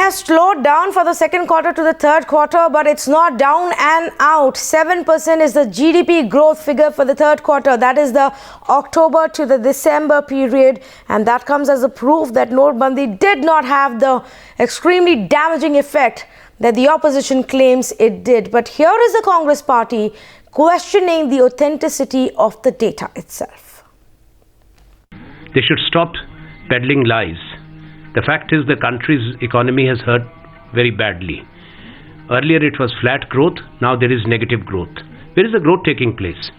has slowed down for the second quarter to the third quarter, but it's not down and out. 7% is the GDP growth figure for the third quarter. That is the October to the December period. And that comes as a proof that Notbandi did not have the extremely damaging effect that the opposition claims it did. But here is the Congress party questioning the authenticity of the data itself. They should stop peddling lies. The fact is the country's economy has hurt very badly. Earlier it was flat growth, now there is negative growth. Where is the growth taking place?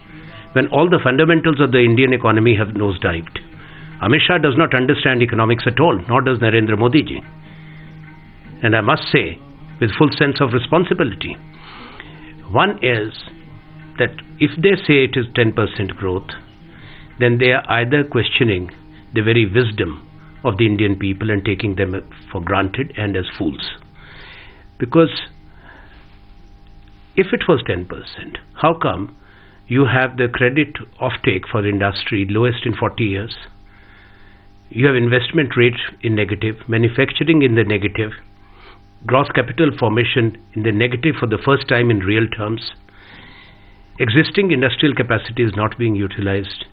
When all the fundamentals of the Indian economy have nosedived. Amit Shah does not understand economics at all, nor does Narendra Modi ji. And I must say, with full sense of responsibility, one is that if they say it is 10% growth, then they are either questioning the very wisdom of the Indian people and taking them for granted and as fools. Because if it was 10%, how come you have the credit offtake for industry lowest in 40 years? You have investment rate in negative, manufacturing in the negative, gross capital formation in the negative for the first time in real terms, existing industrial capacity is not being utilized,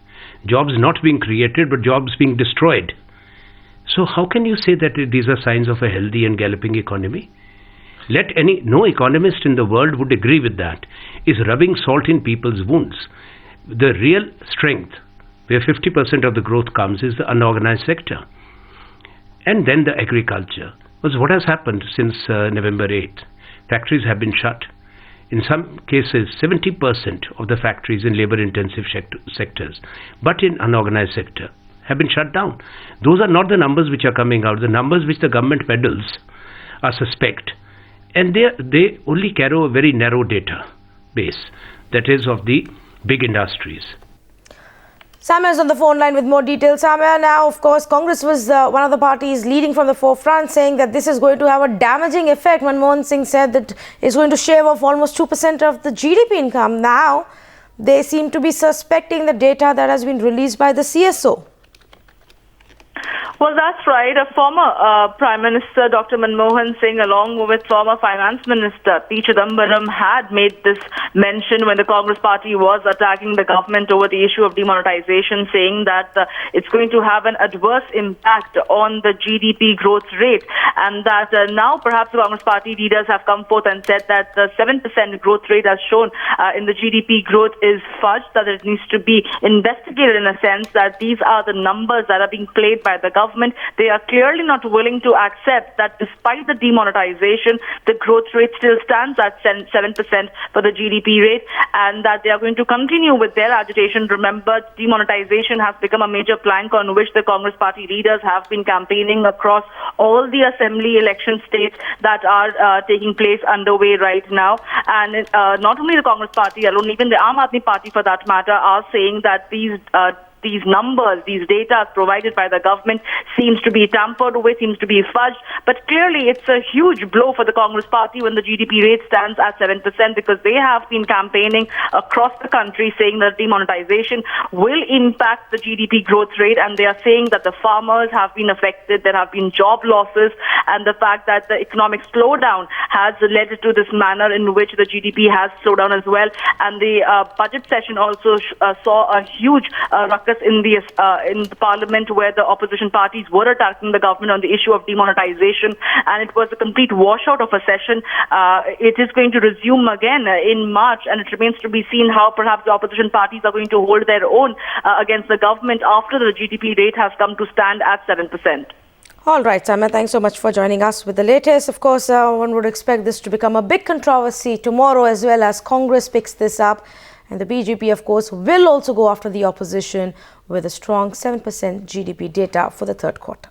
jobs not being created but jobs being destroyed. So how can you say that these are signs of a healthy and galloping economy? No economist in the world would agree with that, is rubbing salt in people's wounds. The real strength, where 50% of the growth comes, is the unorganized sector. And then the agriculture. Was what has happened since November 8th. Factories have been shut. In some cases, 70% of the factories in labor-intensive sectors, but in unorganized sector, have been shut down. Those are not the numbers which are coming out. The numbers which the government peddles are suspect. And they only carry a very narrow data base, that is of the big industries. Samir is on the phone line with more details. Samir, now, of course, Congress was one of the parties leading from the forefront, saying that this is going to have a damaging effect. Manmohan Singh said that it's going to shave off almost 2% of the GDP income. Now, they seem to be suspecting the data that has been released by the CSO. Well, that's right. A former Prime Minister, Dr. Manmohan Singh, along with former Finance Minister P. Chidambaram, had made this mention when the Congress party was attacking the government over the issue of demonetization, saying that it's going to have an adverse impact on the GDP growth rate, and that now perhaps the Congress party leaders have come forth and said that the 7% growth rate as shown in the GDP growth is fudged, that it needs to be investigated in a sense, that these are the numbers that are being played by the government. They are clearly not willing to accept that despite the demonetization, the growth rate still stands at 7% for the GDP rate, and that they are going to continue with their agitation. Remember, demonetization has become a major plank on which the Congress party leaders have been campaigning across all the assembly election states that are taking place underway right now. And not only the Congress party alone, even the Aam Aadmi Party for that matter, are saying that these numbers, these data provided by the government seems to be tampered with, seems to be fudged. But clearly it's a huge blow for the Congress party when the GDP rate stands at 7%, because they have been campaigning across the country saying that demonetization will impact the GDP growth rate, and they are saying that the farmers have been affected, there have been job losses, and the fact that the economic slowdown has led to this manner in which the GDP has slowed down as well. And the budget session also saw a huge ruckus in the parliament, where the opposition parties were attacking the government on the issue of demonetization, and it was a complete washout of a session. It is going to resume again in March, and it remains to be seen how perhaps the opposition parties are going to hold their own against the government after the GDP rate has come to stand at 7%. All right, Samir, thanks so much for joining us with the latest. Of course, one would expect this to become a big controversy tomorrow as well, as Congress picks this up. And the BJP, of course, will also go after the opposition with a strong 7% GDP data for the third quarter.